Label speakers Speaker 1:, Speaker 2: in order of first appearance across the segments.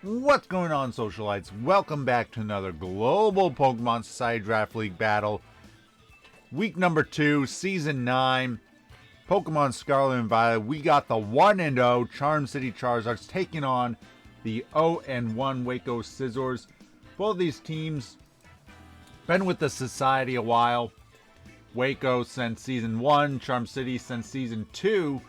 Speaker 1: What's going on, Socialites? Welcome back to another Global Pokémon Society Draft League battle. Week number 2, Season 9, Pokemon Scarlet and Violet. We got the 1-0 Charm City Charizards taking on the 0-1 Waco Scizors. Both of these teams been with the Society a while. Waco since Season 1, Charm City since Season 2,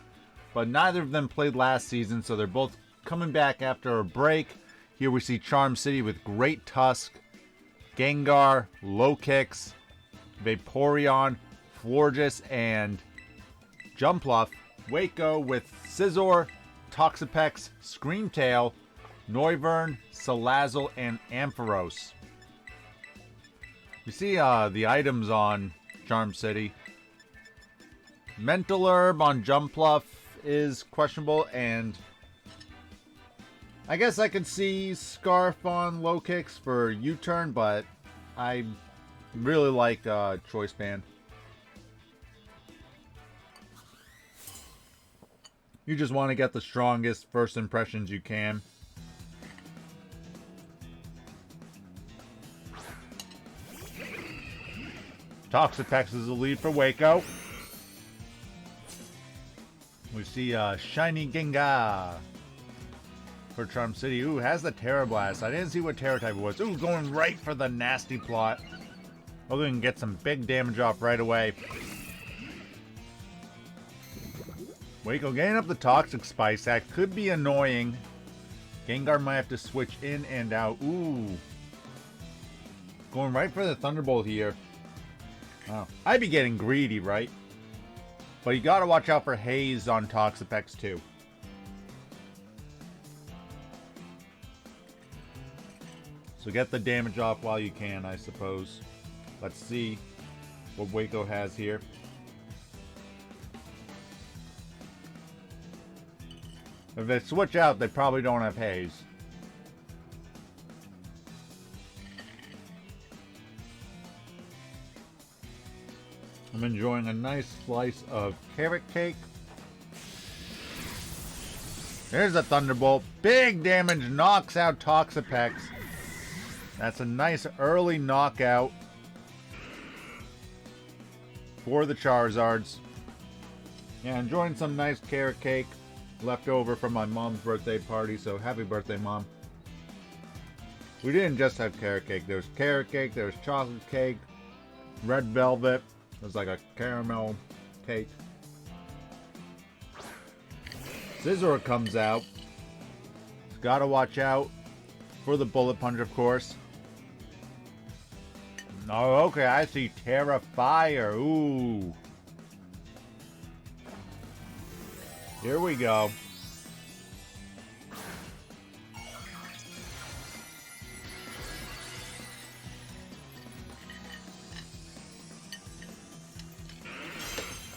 Speaker 1: but neither of them played last season, so they're both coming back after a break. Here we see Charm City with Great Tusk, Gengar, Lokix, Vaporeon, Florges, and Jumpluff. Waco with Scizor, Toxapex, Screamtail, Noiver, Salazzle, and Ampharos. You see the items on Charm City. Mental Herb on Jumpluff is questionable, and I guess I could see Scarf on Lokix for U-turn, but I really like Choice Band. You just want to get the strongest first impressions you can. Toxapex is the lead for Waco. We see Shiny Gengar for Charm City. Ooh, has the Terra Blast. I didn't see what Terra type it was. Ooh, going right for the nasty plot. Oh, we can get some big damage off right away. Waco getting up the Toxic Spice. That could be annoying. Gengar might have to switch in and out. Ooh. Going right for the Thunderbolt here. Oh, I'd be getting greedy, right? But you gotta watch out for Haze on Toxapex too. So get the damage off while you can, I suppose. Let's see what Waco has here. If they switch out, they probably don't have Haze. I'm enjoying a nice slice of carrot cake. There's a Thunderbolt. Big damage, knocks out Toxapex. That's a nice early knockout for the Charizards. Yeah, enjoying some nice carrot cake left over from my mom's birthday party, so happy birthday, Mom. We didn't just have carrot cake. There was carrot cake, there was chocolate cake, red velvet. It was like a caramel cake. Scizor comes out. Gotta watch out for the Bullet Punch, of course. Oh, okay, I see Terra Fire. Ooh. Here we go.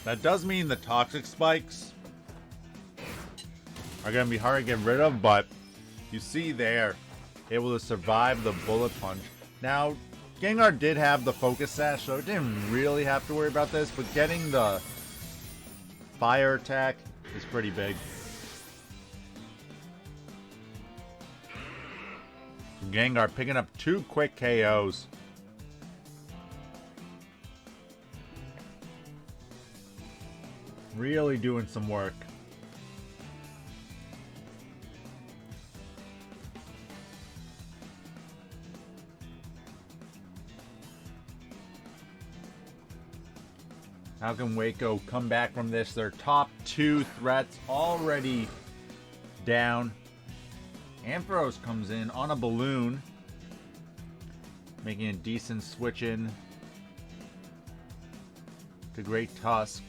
Speaker 1: That does mean the Toxic Spikes are going to be hard to get rid of, but you see they're able to survive the Bullet Punch. Now, Gengar did have the Focus Sash, so it didn't really have to worry about this, but getting the Fire attack is pretty big. Gengar picking up 2 quick KOs. Really doing some work. How can Waco come back from this? Their top 2 threats already down. Ampharos comes in on a balloon, making a decent switch in to Great Tusk.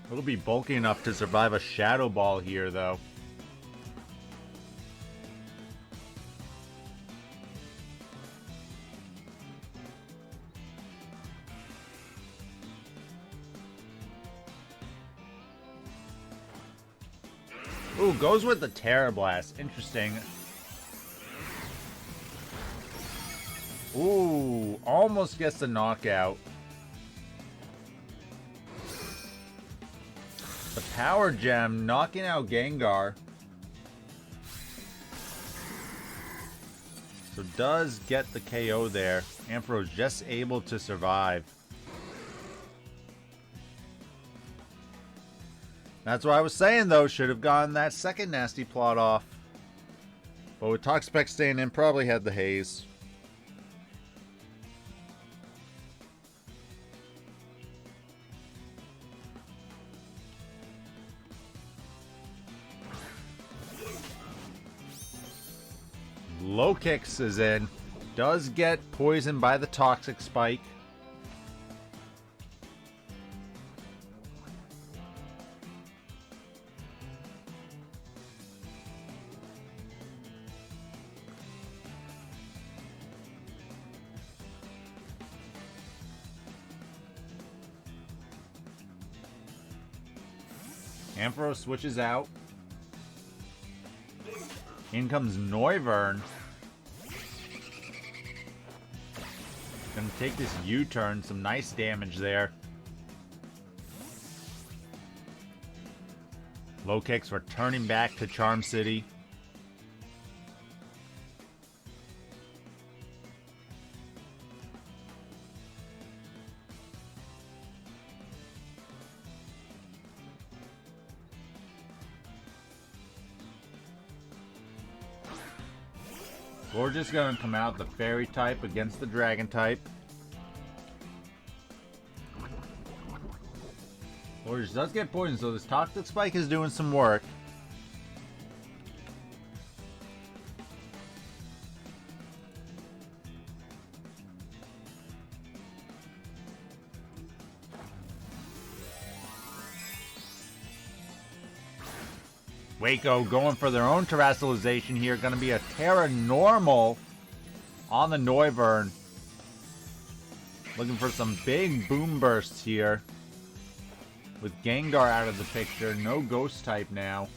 Speaker 1: It'll be bulky enough to survive a Shadow Ball here, though. Ooh, goes with the Terra Blast. Interesting. Ooh, almost gets the knockout. The Power Gem knocking out Gengar. So does get the KO there. Ampharos just able to survive. That's what I was saying, though. Should have gotten that second nasty plot off. But with Toxapex staying in, probably had the haze. Lokix is in. Does get poisoned by the Toxic Spike. Ampharos switches out. In comes Noiver. Gonna take this U-turn. Some nice damage there. Lokix returning back to Charm City. Florges gonna come out the fairy type against the dragon type. Florges does get poisoned, so this Toxic Spike is doing some work. Waco going for their own terrestrialization here. Going to be a Terra Normal on the Noiver. Looking for some big boom bursts here. With Gengar out of the picture. No ghost type now.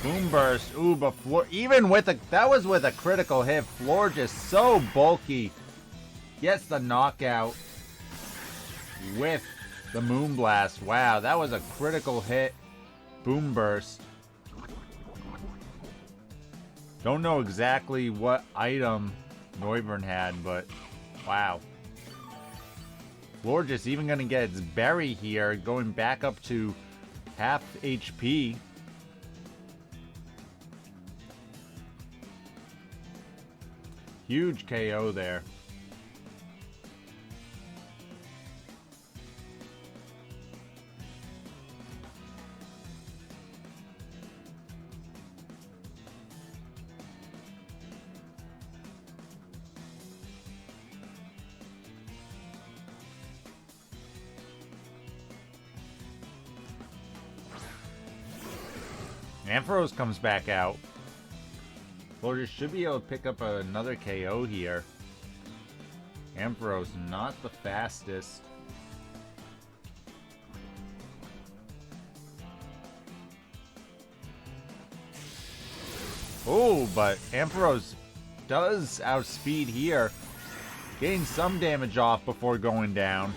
Speaker 1: Boom burst. Ooh, but even with a... That was with a critical hit. Florges so bulky. Gets the knockout with the Moonblast. Wow, that was a critical hit. Boom burst. Don't know exactly what item Noiver had, but wow. Florges even going to get its berry here, going back up to half HP. Huge KO there. Ampharos comes back out. Florges should be able to pick up another KO here. Ampharos not the fastest. Oh, but Ampharos does outspeed here. Getting some damage off before going down.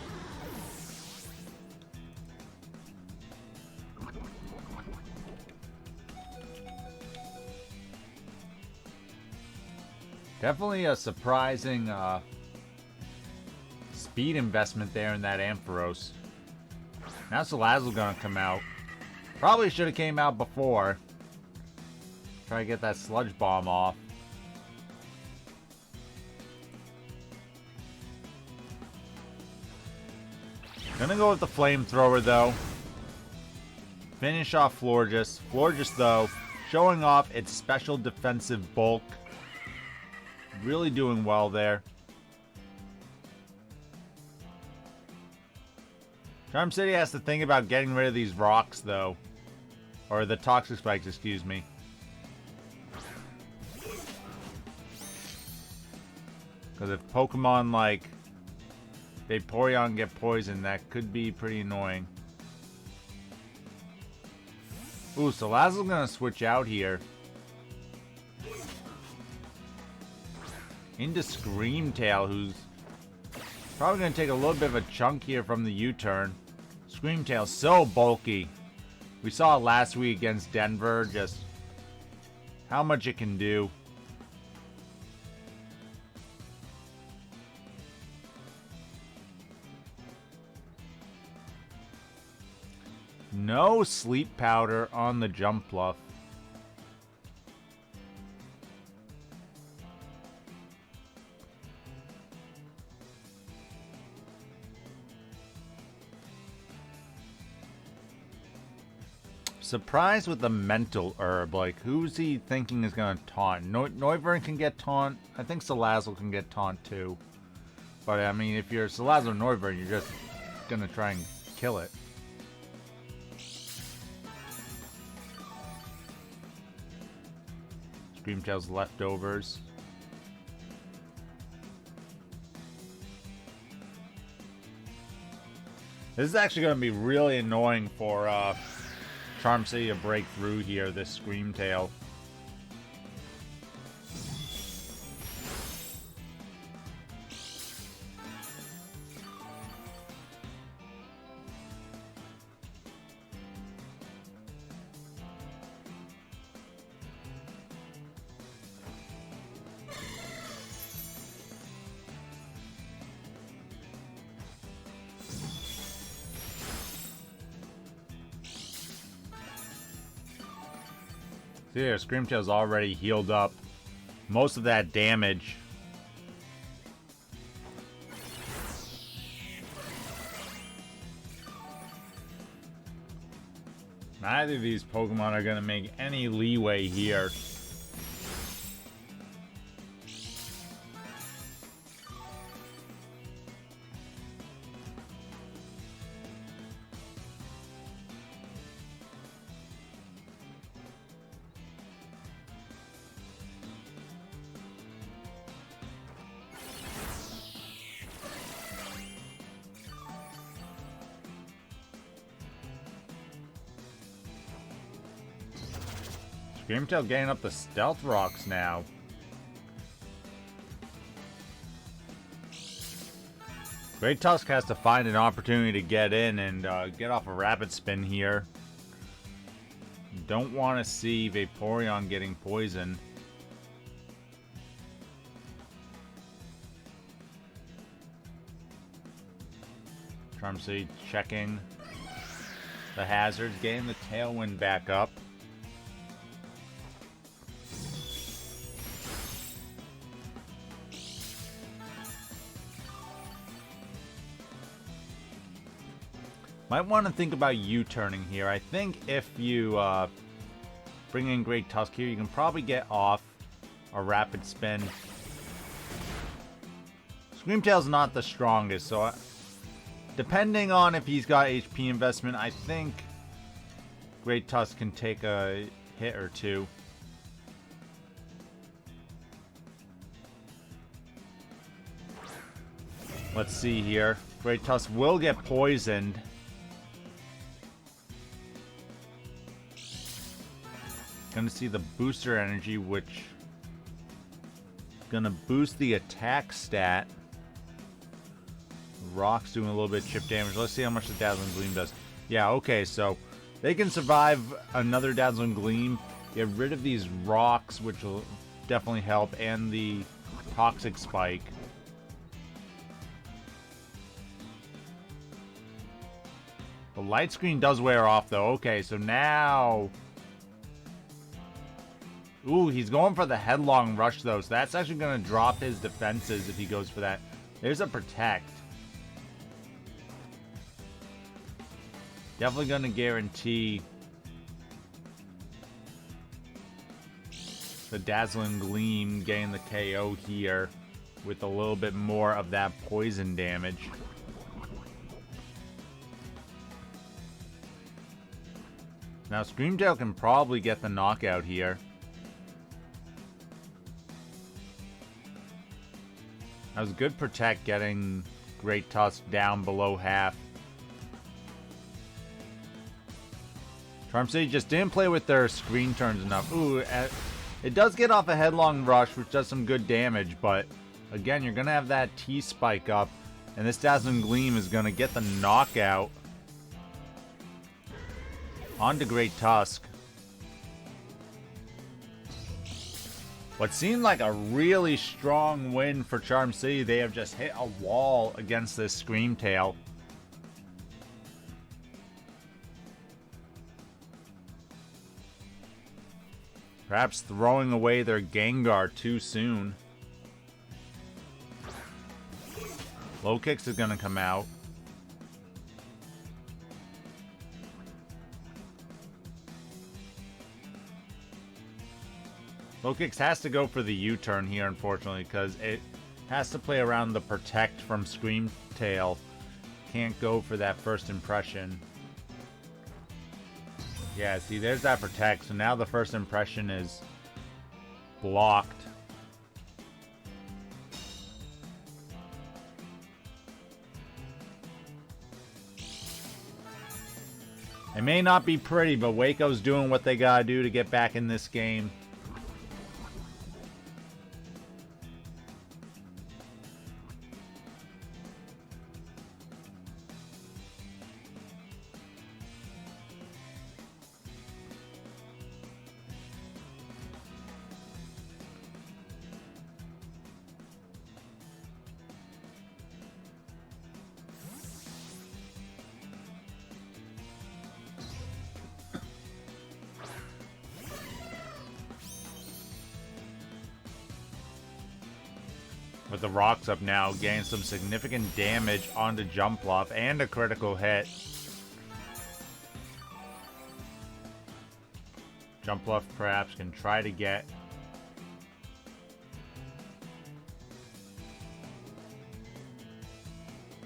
Speaker 1: Definitely a surprising speed investment there in that Ampharos. Now Salazzle gonna come out. Probably should have came out before. Try to get that Sludge Bomb off. Gonna go with the Flamethrower though. Finish off Florges. Florges though, showing off its special defensive bulk. Really doing well there. Charm City has to think about getting rid of these rocks, though. Or the Toxic Spikes, excuse me. Because if Pokemon like Vaporeon get poisoned, that could be pretty annoying. Ooh, so Salazzle's gonna switch out here. Into Screamtail, who's probably going to take a little bit of a chunk here from the U-turn. Screamtail, so bulky. We saw it last week against Denver, just how much it can do. No sleep powder on the Jumpluff. Surprised with the mental herb. Like, who's he thinking is going to taunt? Noiver can get taunt. I think Salazzle can get taunt too. But I mean, if you're Salazzle Noiver, you're just going to try and kill it. Screamtail's leftovers. This is actually going to be really annoying for Charm City to break through here, this Screamtail. See here, Screamtail's already healed up most of that damage. Neither of these Pokemon are going to make any leeway here. Screamtail getting up the Stealth Rocks now. Great Tusk has to find an opportunity to get in and get off a Rapid Spin here. Don't want to see Vaporeon getting poisoned. Charm City checking the hazards, getting the Tailwind back up. Might want to think about U-turning here. I think if you bring in Great Tusk here, you can probably get off a Rapid Spin. Screamtail's not the strongest, so depending on if he's got HP investment, I think Great Tusk can take a hit or two. Let's see here. Great Tusk will get poisoned. Gonna see the booster energy, which gonna boost the attack stat. Rock's doing a little bit of chip damage. Let's see how much the Dazzling Gleam does. Yeah, okay, so they can survive another Dazzling Gleam. Get rid of these rocks, which will definitely help, and the Toxic Spike. The light screen does wear off, though. Okay, so now... Ooh, he's going for the Headlong Rush, though, so that's actually going to drop his defenses if he goes for that. There's a Protect. Definitely going to guarantee the Dazzling Gleam getting the KO here with a little bit more of that poison damage. Now, Screamtail can probably get the knockout here. That was a good Protect, getting Great Tusk down below half. Charm City just didn't play with their screen turns enough. Ooh, it does get off a Headlong Rush, which does some good damage, but again, you're going to have that T-Spike up, and this Dazzling Gleam is going to get the knockout onto Great Tusk. What seemed like a really strong win for Charm City, they have just hit a wall against this Screamtail. Perhaps throwing away their Gengar too soon. Lokix is going to come out. Lokix has to go for the U-turn here, unfortunately, because it has to play around the Protect from Scream Tail. Can't go for that first impression. Yeah, see, there's that Protect, so now the first impression is blocked. It may not be pretty, but Waco's doing what they gotta do to get back in this game. With the rocks up now, getting some significant damage onto Jumpluff and a critical hit. Jumpluff perhaps can try to get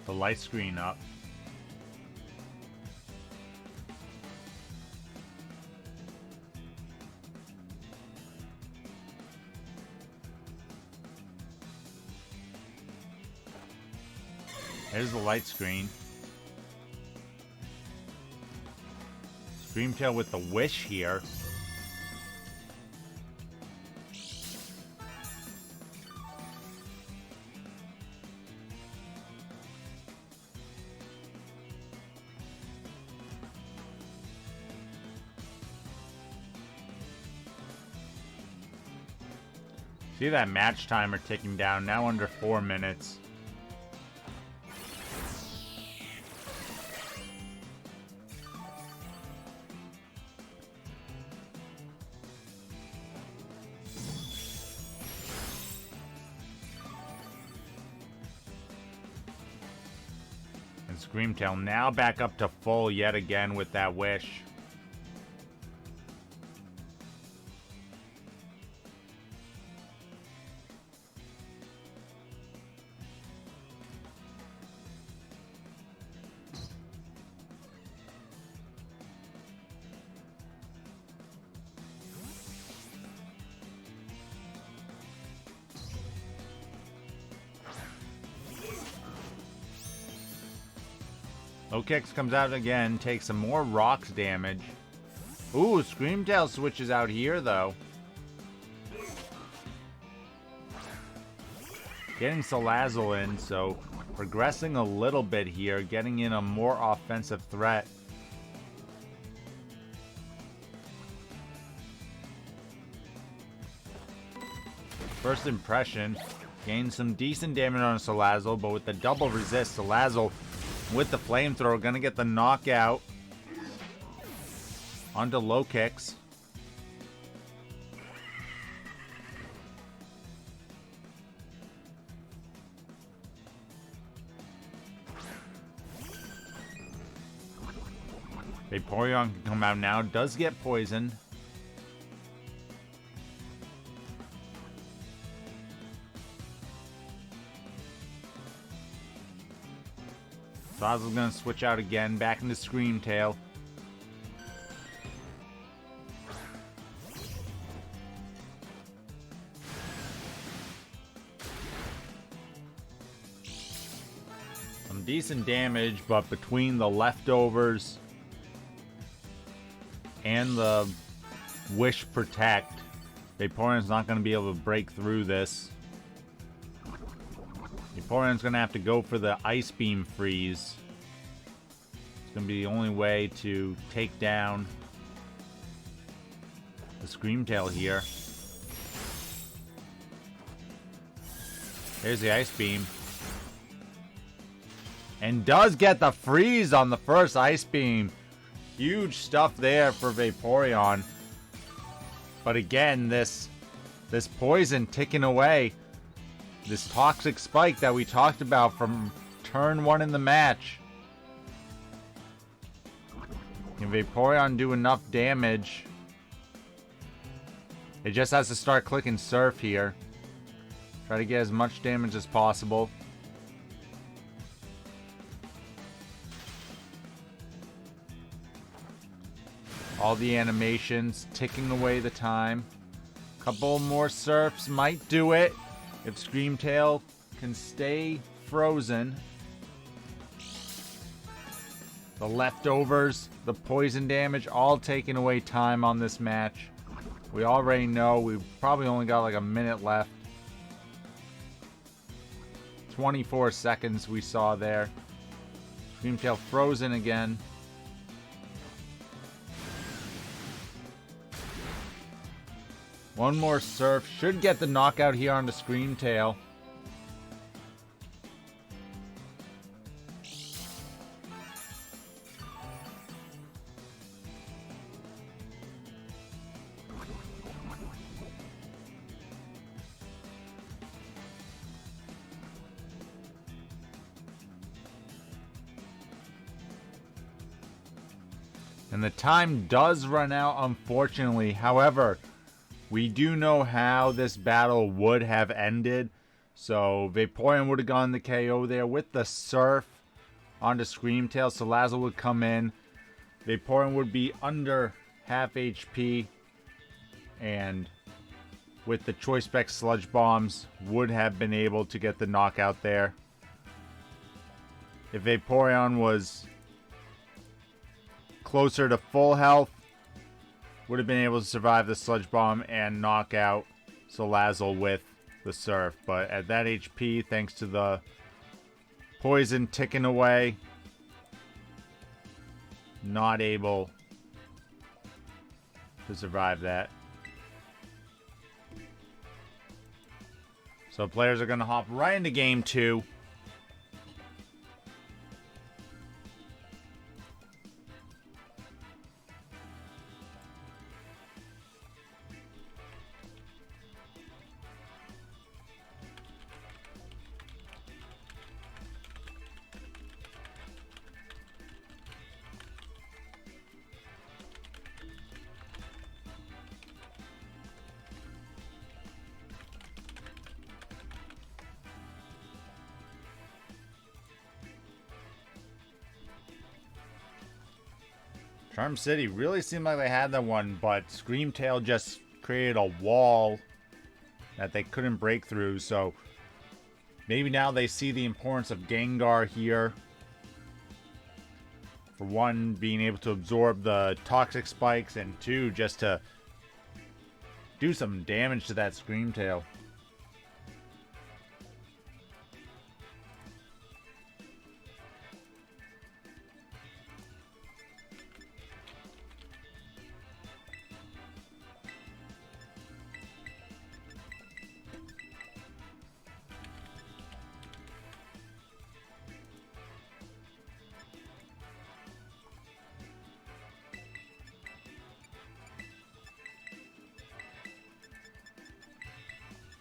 Speaker 1: the light screen up. There's the light screen. Screamtail with the wish here. See that match timer ticking down, now under 4 minutes. And Screamtail now back up to full yet again with that wish. Lokix comes out again, takes some more rocks damage. Ooh, Screamtail switches out here, though. Getting Salazzle in, so progressing a little bit here, getting in a more offensive threat. First impression, gained some decent damage on Salazzle, but with the double resist, Salazzle with the flamethrower, gonna get the knockout onto Lokix. Vaporeon can come out now, does get poisoned. Salazzle's gonna switch out again, back into Screamtail. Some decent damage, but between the leftovers and the Wish Protect, Vaporeon's not gonna be able to break through this. Vaporeon's gonna have to go for the Ice Beam Freeze. It's gonna be the only way to take down the Screamtail here. There's the Ice Beam. And does get the freeze on the first Ice Beam. Huge stuff there for Vaporeon. But again, this poison ticking away. This toxic spike that we talked about from turn 1 in the match. Can Vaporeon do enough damage? It just has to start clicking Surf here. Try to get as much damage as possible. All the animations ticking away the time. Couple more Surfs might do it. If Screamtail can stay frozen. The leftovers, the poison damage, all taking away time on this match. We already know we've probably only got like a minute left. 24 seconds we saw there. Screamtail frozen again. One more Surf. Should get the knockout here on the Screamtail. And the time does run out, unfortunately. However, we do know how this battle would have ended. So Vaporeon would have gone the KO there with the Surf onto Screamtail. Salazzle would come in. Vaporeon would be under half HP. And with the Choice Spec Sludge Bombs, would have been able to get the knockout there. If Vaporeon was closer to full health, would have been able to survive the Sludge Bomb and knock out Salazzle with the Surf. But at that HP, thanks to the poison ticking away, not able to survive that. So players are going to hop right into game 2. Charm City really seemed like they had that one, but Screamtail just created a wall that they couldn't break through. So maybe now they see the importance of Gengar here. For one, being able to absorb the toxic spikes, and two, just to do some damage to that Screamtail.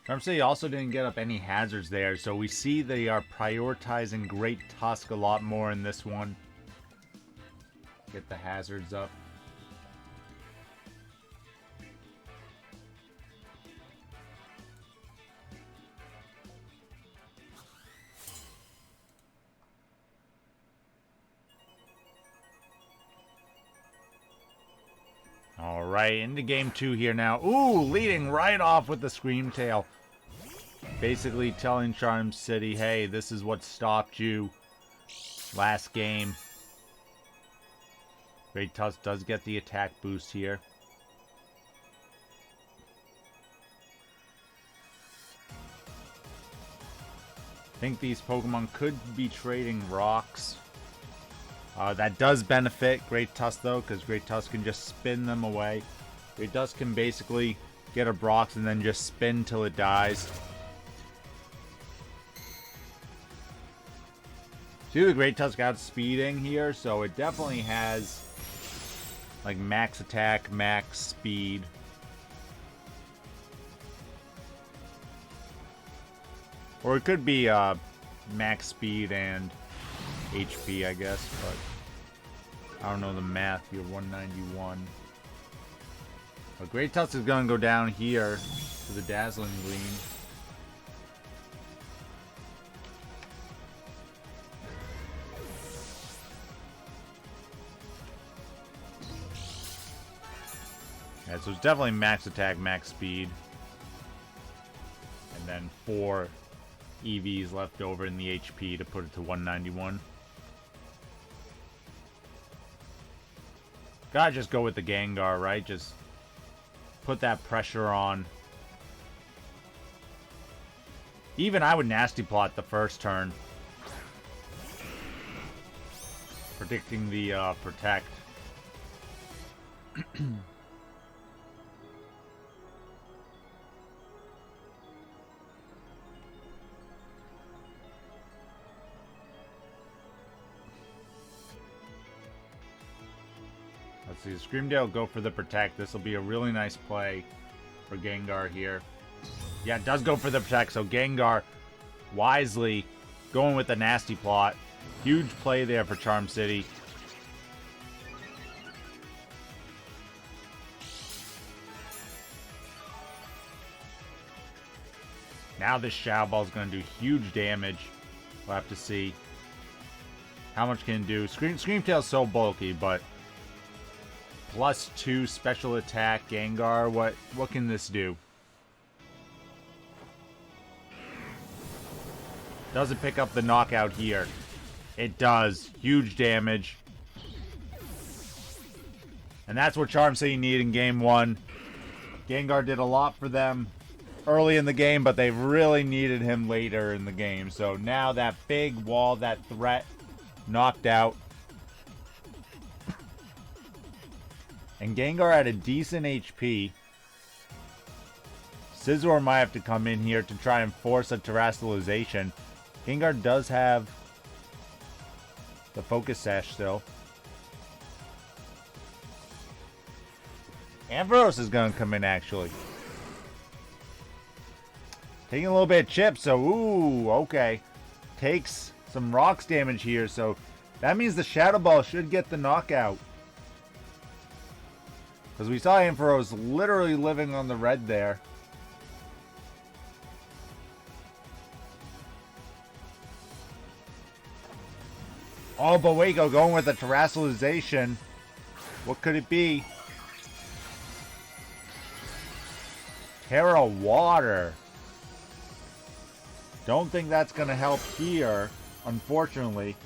Speaker 1: Charm City also didn't get up any hazards there, so we see they are prioritizing Great Tusk a lot more in this one. Get the hazards up. Alright, into game 2 here now. Ooh, leading right off with the Screamtail. Basically telling Charm City, hey, this is what stopped you last game. Great Tusk does get the attack boost here. I think these Pokemon could be trading rocks. That does benefit Great Tusk, though, because Great Tusk can just spin them away. Great Tusk can basically get a Brox and then just spin till it dies. See the Great Tusk outspeeding here, so it definitely has like max attack, max speed. Or it could be max speed and HP, I guess, but I don't know the math here. 191. But Great Tusk is going to go down here to the Dazzling Gleam. Yeah, so it's definitely max attack, max speed. And then 4 EVs left over in the HP to put it to 191. Gotta just go with the Gengar, right? Just put that pressure on. Even I would Nasty Plot the first turn. Predicting the Protect. Let's see, Screamdale go for the Protect. This will be a really nice play for Gengar here. Yeah, it does go for the Protect, so Gengar wisely going with the Nasty Plot. Huge play there for Charm City. Now this Shadow Ball is going to do huge damage. We'll have to see how much can it do. Screamtail's so bulky, but +2 special attack Gengar. What can this do? Does it pick up the knockout here? It does. Huge damage. And that's what Charm City needed in game 1. Gengar did a lot for them early in the game, but they really needed him later in the game. So now that big wall, that threat, knocked out. And Gengar at a decent HP. Scizor might have to come in here to try and force a Terastallization. Gengar does have the Focus Sash still. Ampharos is going to come in, actually. Taking a little bit of chip, so ooh, okay. Takes some rocks damage here, so that means the Shadow Ball should get the knockout. Because we saw Ampharos literally living on the red there. Oh, but Waco going with a Terastallization. What could it be? Terra Water. Don't think that's going to help here, unfortunately.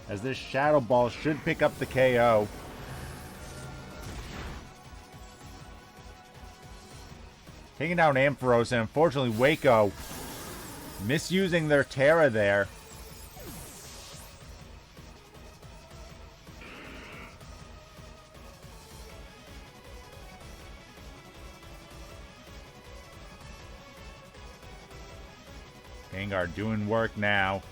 Speaker 1: As this Shadow Ball should pick up the KO. Taking down Ampharos, and unfortunately Waco misusing their Terra there. Gengar doing work now.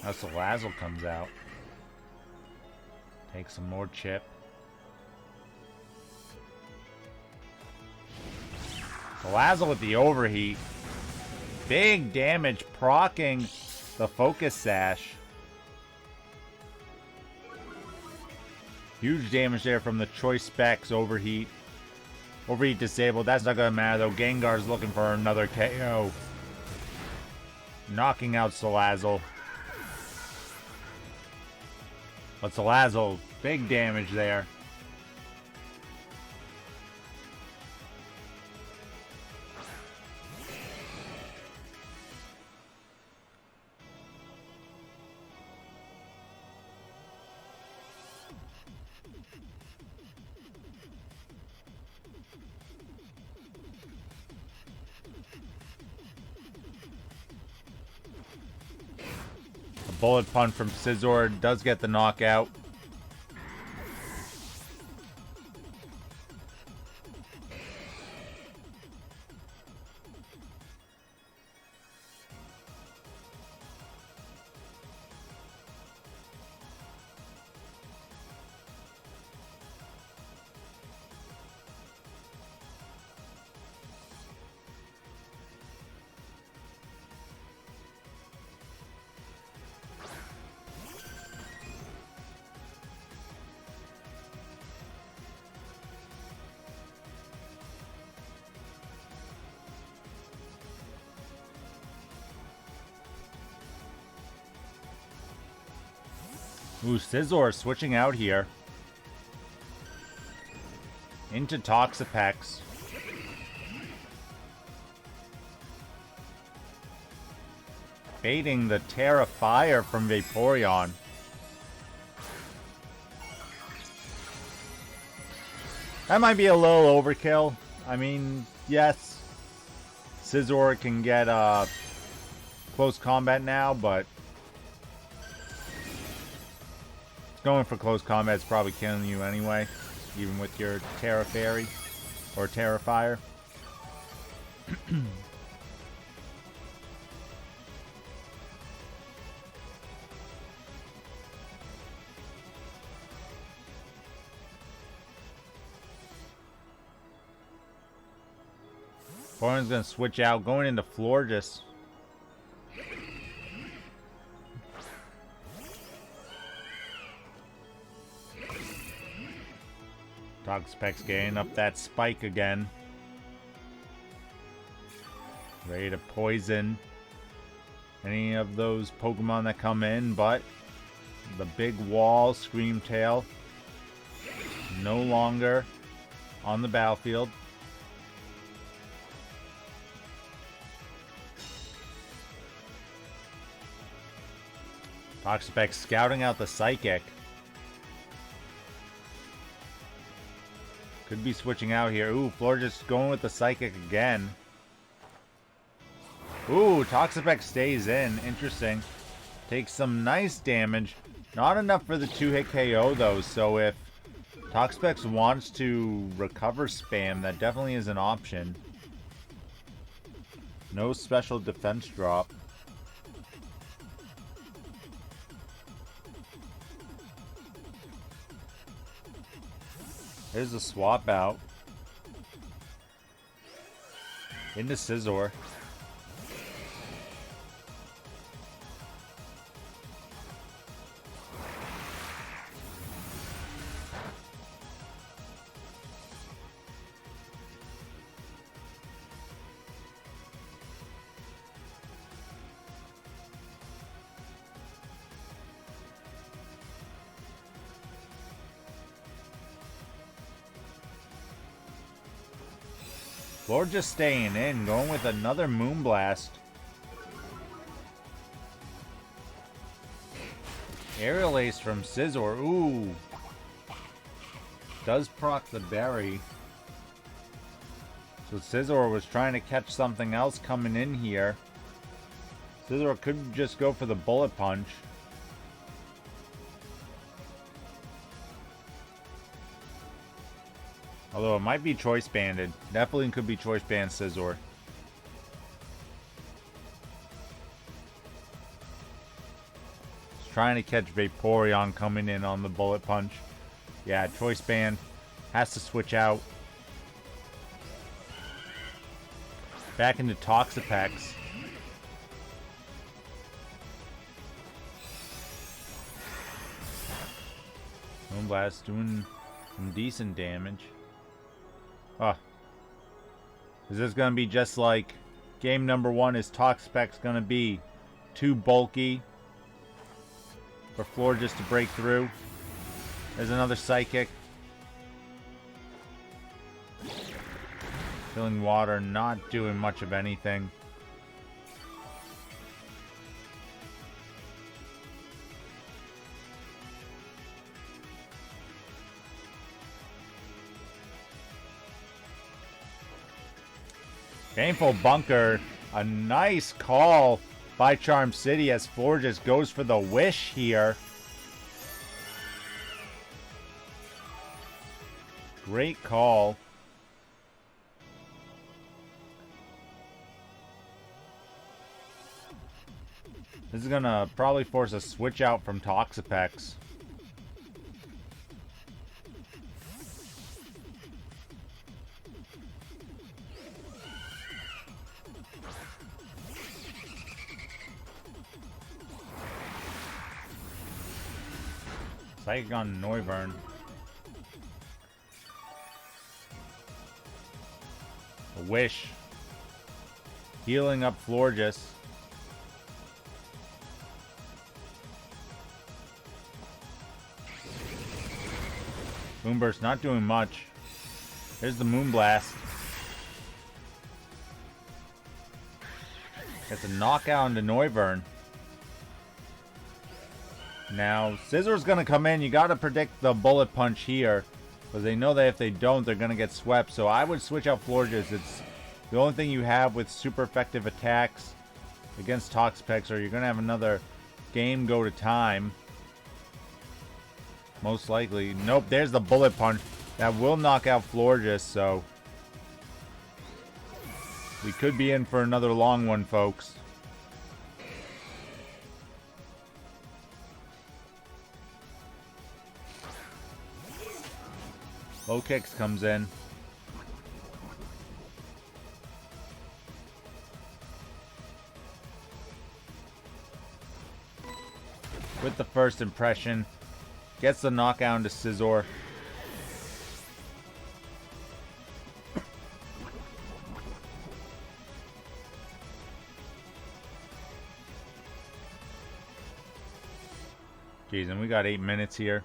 Speaker 1: Now Salazzle comes out. Takes some more chip. Salazzle with the overheat. Big damage proccing the Focus Sash. Huge damage there from the Choice Specs overheat. Overheat disabled. That's not going to matter though. Gengar's looking for another KO. Knocking out Salazzle. But Salazzle, big damage there. Bullet Punch from Scizor does get the knockout. Ooh, Scizor switching out here. Into Toxapex. Baiting the Terra Fire from Vaporeon. That might be a little overkill. I mean, yes, Scizor can get close combat now, but going for close combat is probably killing you anyway, even with your Terra Fairy or Terra Fire. Vaporeon's gonna switch out, going into Florges. Toxapex getting up that spike again. Ready to poison any of those Pokemon that come in, but the big wall, Screamtail, no longer on the battlefield. Toxapex scouting out the Psychic. Could be switching out here. Ooh, Florges going with the Psychic again. Ooh, Toxapex stays in. Interesting. Takes some nice damage. Not enough for the 2-hit KO though, so if Toxapex wants to recover spam, that definitely is an option. No special defense drop. There's a swap out. Into Scizor. Florges staying in, going with another Moonblast. Aerial Ace from Scizor. Ooh. Does proc the berry. So Scizor was trying to catch something else coming in here. Scizor could just go for the Bullet Punch. Although it might be choice banded. Definitely could be choice band Scizor. He's trying to catch Vaporeon coming in on the Bullet Punch. Yeah, choice band. Has to switch out. Back into Toxapex. Moonblast doing some decent damage. Oh. Is this going to be just like game number 1? Is Toxapex going to be too bulky for Florges to break through? There's another Psychic. Filling water, not doing much of anything. Painful Bunker. A nice call by Charm City as Florges goes for the Wish here. Great call. This is going to probably force a switch out from Toxapex. Psychic on Noiver. A Wish. Healing up Florges. Moonburst not doing much. There's the Moonblast. Gets a knockout into Noiver. Now, Scizor's going to come in. You got to predict the Bullet Punch here. Because they know that if they don't, they're going to get swept. So I would switch out Florges. It's the only thing you have with super effective attacks against Toxapex, or you're going to have another game go to time. Most likely. Nope, there's the Bullet Punch. That will knock out Florges, so we could be in for another long one, folks. Lokix comes in. With the first impression. Gets the knockout into Scizor. Jeez, and we got 8 minutes here.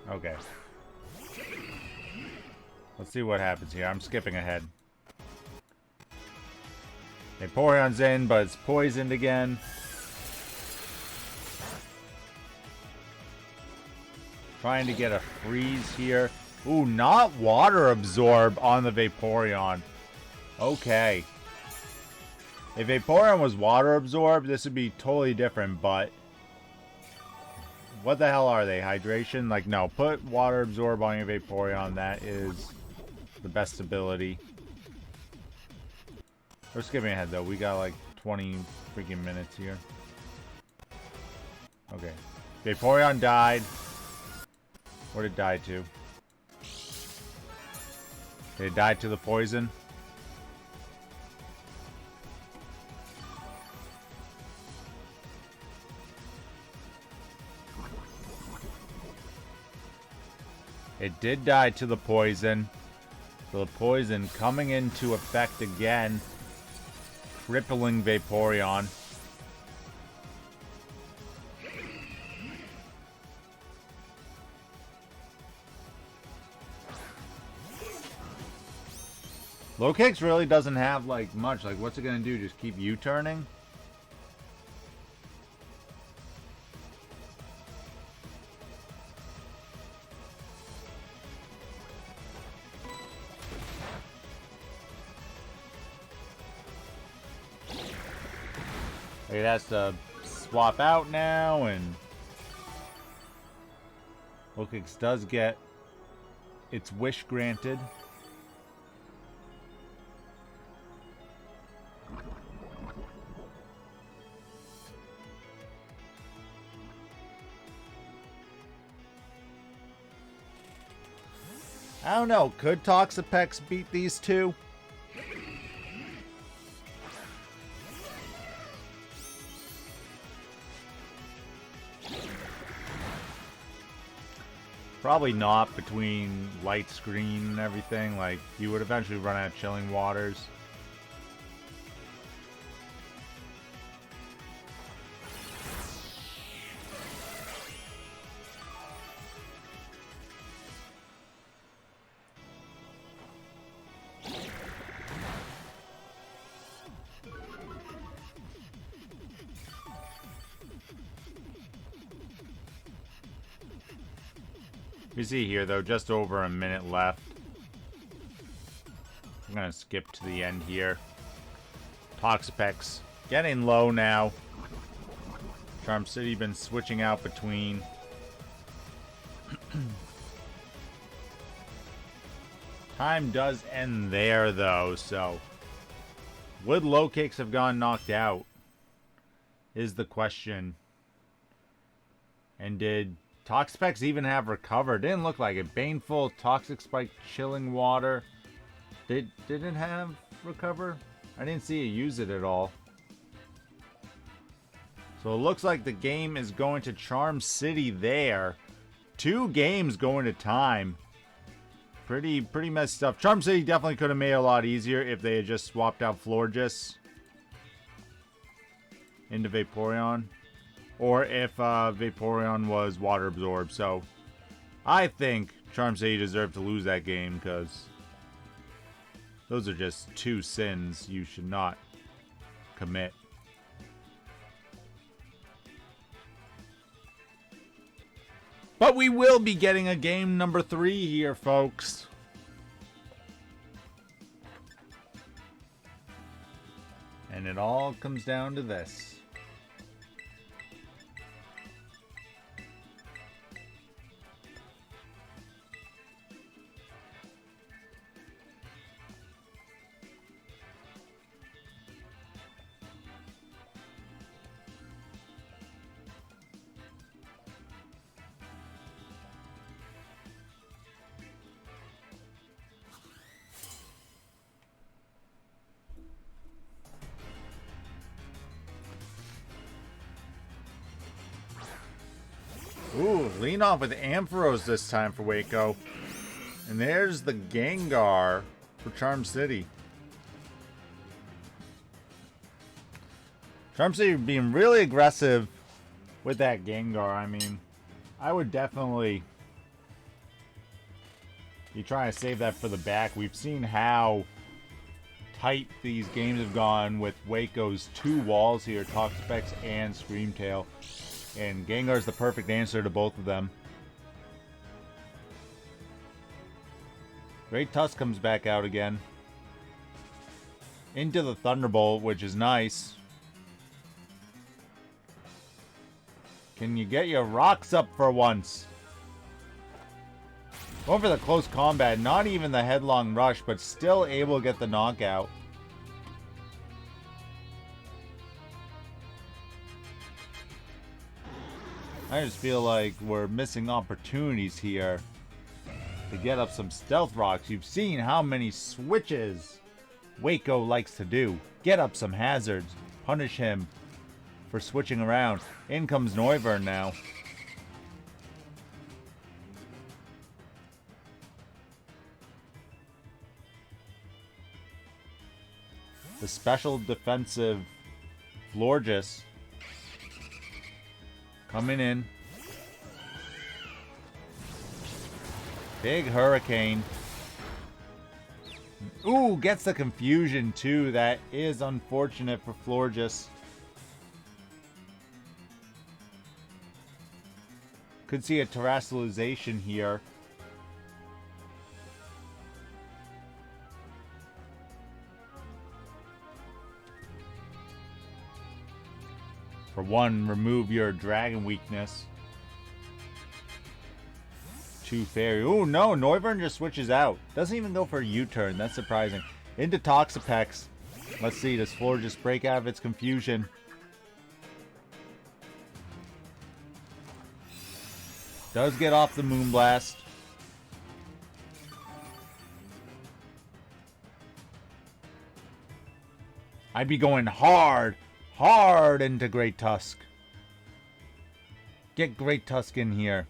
Speaker 1: Okay. Let's see what happens here. I'm skipping ahead. Vaporeon's in, but it's poisoned again. Trying to get a freeze here. Ooh, not water absorb on the Vaporeon. Okay. If Vaporeon was water absorb, this would be totally different, but what the hell are they? Hydration? Like, no, put water absorb on your Vaporeon. That is the best ability. We're skipping ahead, though. We got like 20 freaking minutes here. Okay. Vaporeon died. What did it die to? Did it die to the poison? It did die to the poison. So the poison coming into effect again. Crippling Vaporeon. Lokix really doesn't have like much. Like, what's it gonna do? Just keep U-turning? It has to swap out now, and Lokix does get its wish granted. I don't know. Could Toxapex beat these two? Probably not, between light screen and everything. Like, you would eventually run out of chilling waters. We see here, though, just over a minute left. I'm going to skip to the end here. Toxapex getting low now. Charm City been switching out between. Time does end there, though, so would Lokix have gone knocked out? Is the question. And did Toxapex even have recovered? Didn't look like it. Baneful, Toxic Spike, Chilling Water. Did it have recover? I didn't see it use it at all. So it looks like the game is going to Charm City there. 2 games going to time. Pretty messed up. Charm City definitely could have made it a lot easier if they had just swapped out Florges into Vaporeon. Or if Vaporeon was water absorbed. So I think Charm City deserved to lose that game because those are just two sins you should not commit. But we will be getting a game number 3 here, folks. And it all comes down to this. Ooh, lean off with Ampharos this time for Waco. And there's the Gengar for Charm City. Charm City being really aggressive with that Gengar. I mean, I would definitely be trying to save that for the back. We've seen how tight these games have gone with Waco's 2 walls here, Toxapex and Screamtail. And Gengar's the perfect answer to both of them. Great Tusk comes back out again. Into the Thunderbolt, which is nice. Can you get your rocks up for once? Going for the close combat, not even the headlong rush, but still able to get the knockout. I just feel like we're missing opportunities here to get up some stealth rocks. You've seen how many switches Waco likes to do. Get up some hazards. Punish him for switching around. In comes Noiver now. The special defensive Florges coming in. Big Hurricane. Ooh, gets the confusion too. That is unfortunate for Florges. Could see a terrestrialization here. For one, remove your dragon weakness. 2 fairy. Ooh, no, Noiver just switches out. Doesn't even go for a U-turn. That's surprising. Into Toxapex. Let's see, does Florges just break out of its confusion? Does get off the Moonblast. I'd be going hard into Great Tusk. Get Great Tusk in here.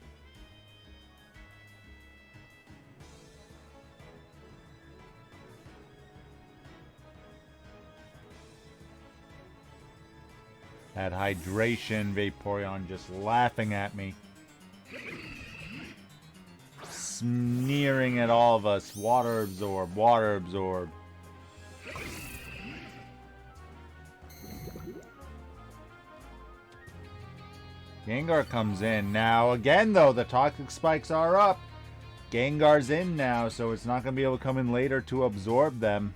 Speaker 1: That hydration, Vaporeon just laughing at me. Sneering at all of us. Water absorb, water absorb. Gengar comes in. Now, again, though, the Toxic Spikes are up. Gengar's in now, so it's not going to be able to come in later to absorb them.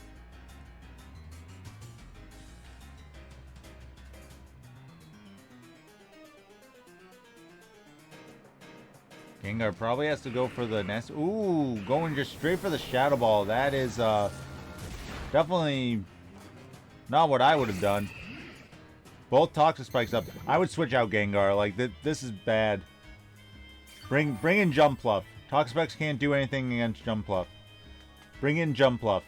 Speaker 1: Gengar probably has to go for the nest. Ooh, going just straight for the Shadow Ball. That is definitely not what I would have done. Both Toxic Spikes up. I would switch out Gengar. Like, this is bad. Bring in Jumpluff. Toxapex can't do anything against Jumpluff. Bring in Jumpluff.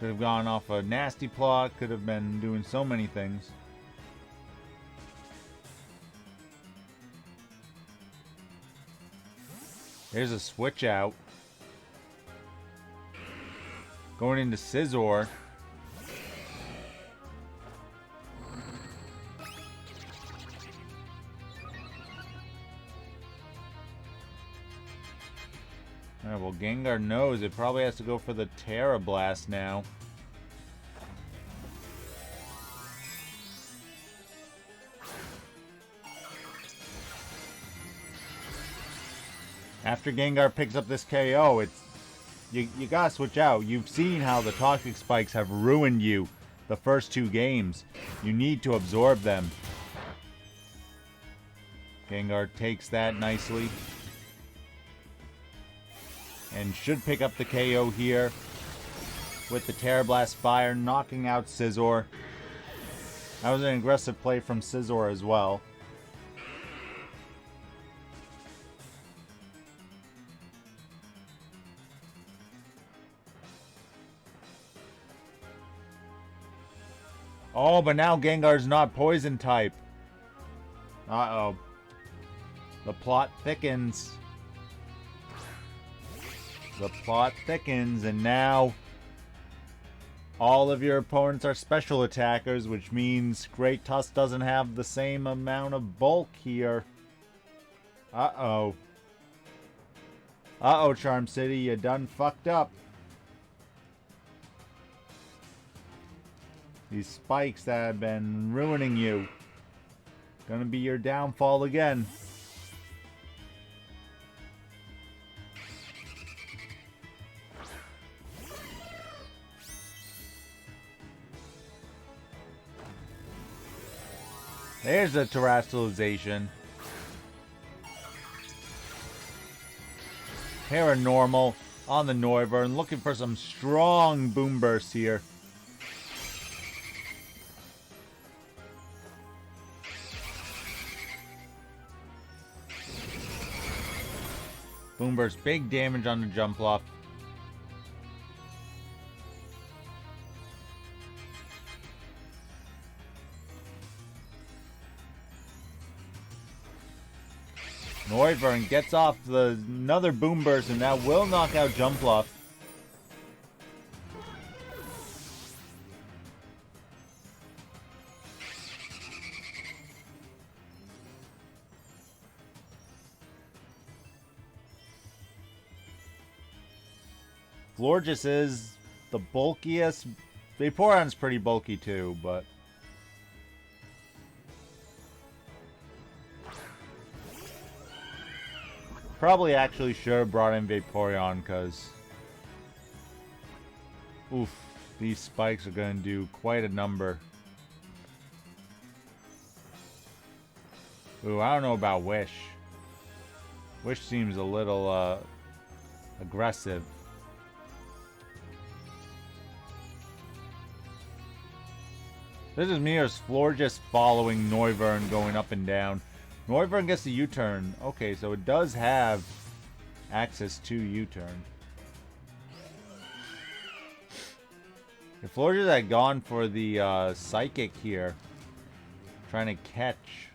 Speaker 1: Could have gone off a nasty plot. Could have been doing so many things. There's a switch out. Going into Scizor. Alright, well, Gengar knows it probably has to go for the Terra Blast now. After Gengar picks up this KO, it's you gotta switch out. You've seen how the Toxic Spikes have ruined you the first 2 games. You need to absorb them. Gengar takes that nicely. And should pick up the KO here with the Terra Blast Fire, knocking out Scizor. That was an aggressive play from Scizor as well. Oh, but now Gengar's not poison type. Uh-oh. The plot thickens. The plot thickens, and now all of your opponents are special attackers, which means Great Tusk doesn't have the same amount of bulk here. Uh-oh. Uh-oh, Charm City, you done fucked up. These spikes that have been ruining you. Gonna be your downfall again. There's the terrestrialization. Paranormal on the Noiver and looking for some strong boom bursts here. Boom burst, big damage on the Jumpluff. Noiver gets off another boom burst, and that will knock out Jumpluff. Florges is the bulkiest. Vaporeon's pretty bulky too, but probably actually should have brought in Vaporeon because oof, these spikes are going to do quite a number. Ooh, I don't know about Wish. Wish seems a little aggressive. This is me as Florges following Noiver and going up and down. Noiver gets the U-turn. Okay, so it does have access to U-turn. If Florges had gone for the Psychic here, trying to catch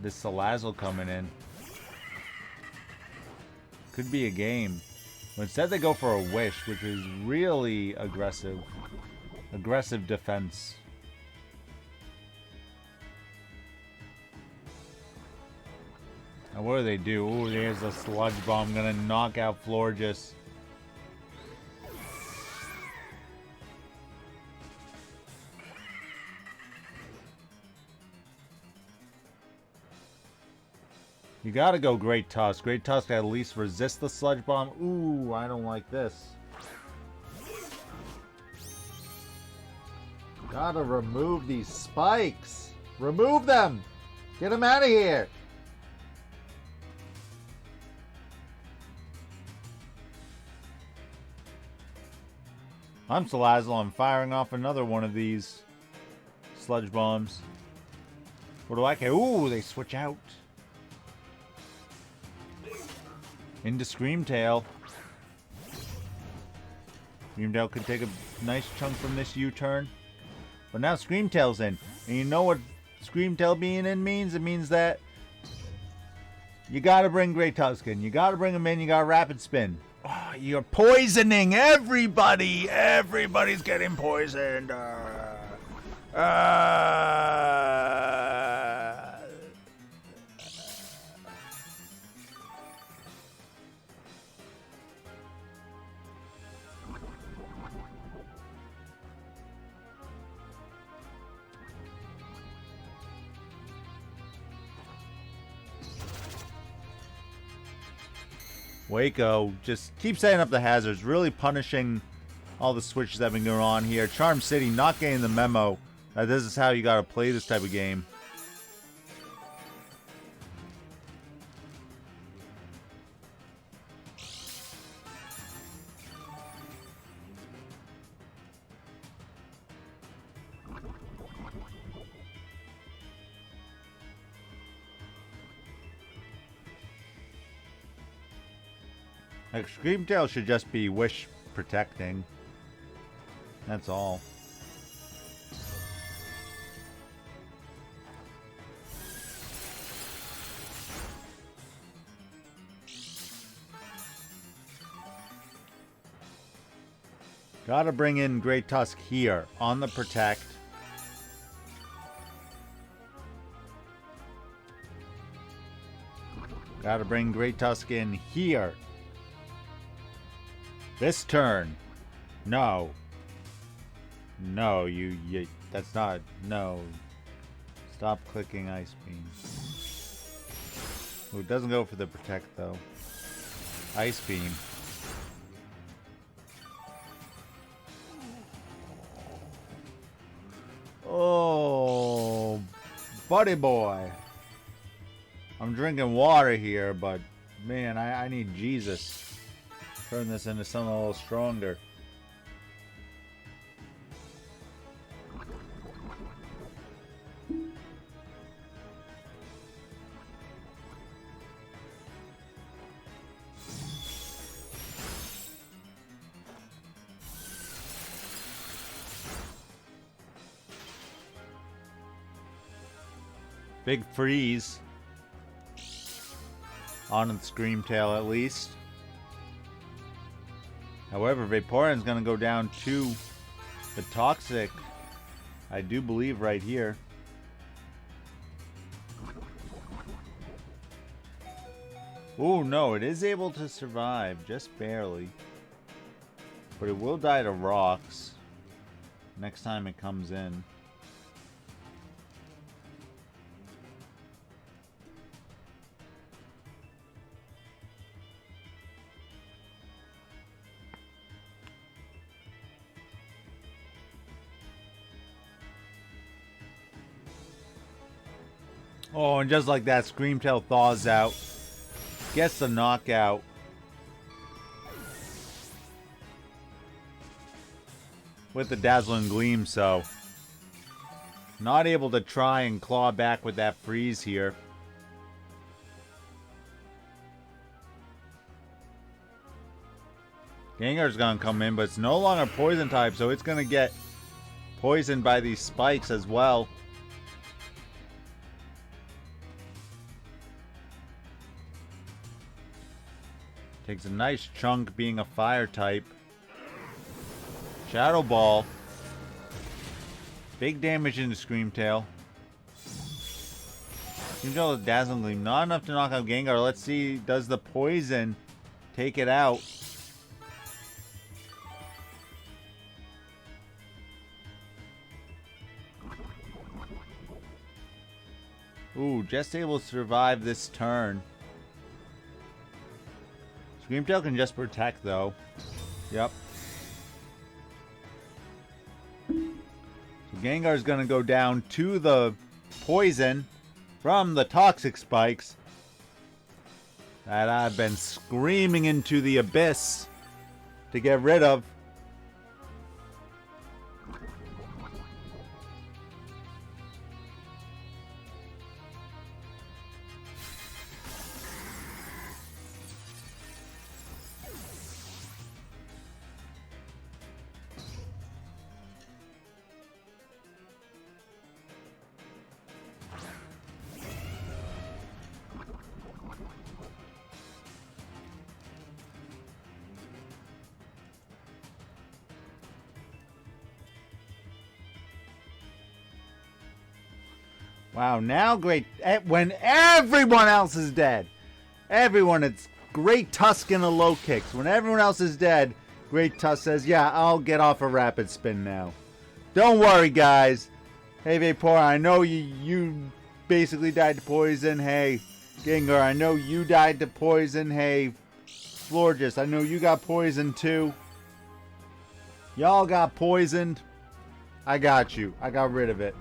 Speaker 1: this Salazzle coming in, could be a game. But instead they go for a Wish, which is really aggressive. Aggressive defense. Now what do they do? Ooh, there's a Sludge Bomb gonna knock out Florges. You gotta go Great Tusk. Great Tusk at least resist the Sludge Bomb. Ooh, I don't like this. Gotta remove these spikes. Remove them. Get them out of here. I'm Salazzle. I'm firing off another one of these Sludge Bombs. What do I care? Ooh, they switch out. Into Screamtail. Screamtail could take a nice chunk from this U-turn. But now Screamtail's in. And you know what Screamtail being in means? It means that you gotta bring Great Tusk in. You gotta bring him in. You gotta Rapid Spin. Oh, you're poisoning everybody. Everybody's getting poisoned. Waco just keeps setting up the hazards, really punishing all the switches that have been going on here. Charm City not getting the memo that this is how you got to play this type of game. Extreme Tail should just be wish protecting. That's all. Gotta bring in Great Tusk here on the protect. Gotta bring Great Tusk in here. This turn. No. No, you that's not, no. Stop clicking Ice Beam. Ooh, it doesn't go for the protect though. Ice Beam. Oh, buddy boy. I'm drinking water here, but man, I need Jesus. Turn this into something a little stronger. Big freeze on the Scream Tail at least. However, Vaporeon's going to go down to the Toxic, I do believe, right here. Oh, no, it is able to survive, just barely. But it will die to rocks next time it comes in. Oh, and just like that, Screamtail thaws out. Gets the knockout. With the Dazzling Gleam, so not able to try and claw back with that freeze here. Gengar's gonna come in, but it's no longer poison type, so it's gonna get poisoned by these spikes as well. Takes a nice chunk being a fire type. Shadow Ball. Big damage into Screamtail. Screamtail with Dazzling Gleam. Not enough to knock out Gengar. Let's see, does the poison take it out? Ooh, just able to survive this turn. Screamtail can just protect, though. Yep. So Gengar's going to go down to the poison from the Toxic Spikes that I've been screaming into the abyss to get rid of. Wow, now when everyone else is dead. Everyone, it's Great Tusk and a Lokix. When everyone else is dead, Great Tusk says, yeah, I'll get off a rapid spin now. Don't worry, guys. Hey, Vaporeon, I know you basically died to poison. Hey, Gengar, I know you died to poison. Hey, Florges, I know you got poisoned too. Y'all got poisoned. I got you. I got rid of it.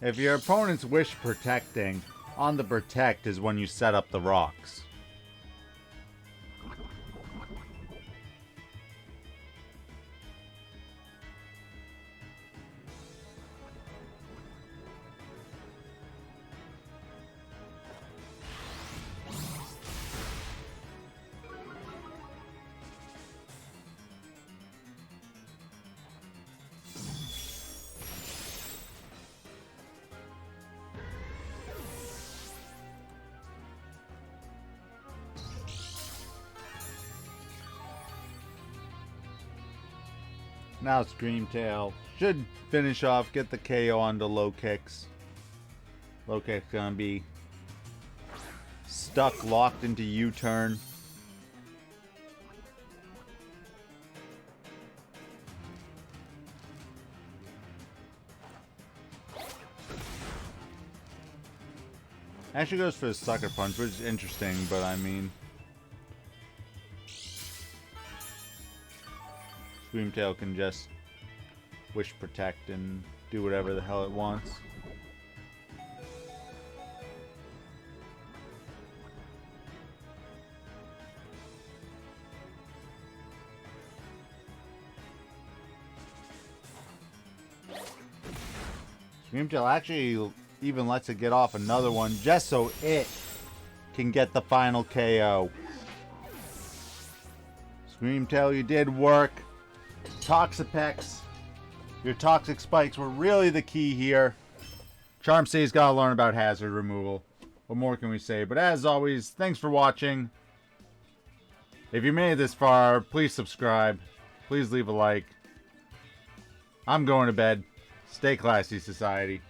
Speaker 1: If your opponent's wish protecting, on the protect is when you set up the rocks. Now Screamtail should finish off, get the KO onto Lokix. Lokix gonna be stuck, locked into U-turn. Actually goes for the Sucker Punch, which is interesting, but I mean... Screamtail can just Wish Protect and do whatever the hell it wants. Screamtail actually even lets it get off another one just so it can get the final KO. Screamtail, you did work. Toxapex, your toxic spikes were really the key here. Charm City's got to learn about hazard removal. What more can we say? But as always, thanks for watching. If you made it this far, please subscribe. Please leave a like. I'm going to bed. Stay classy, society.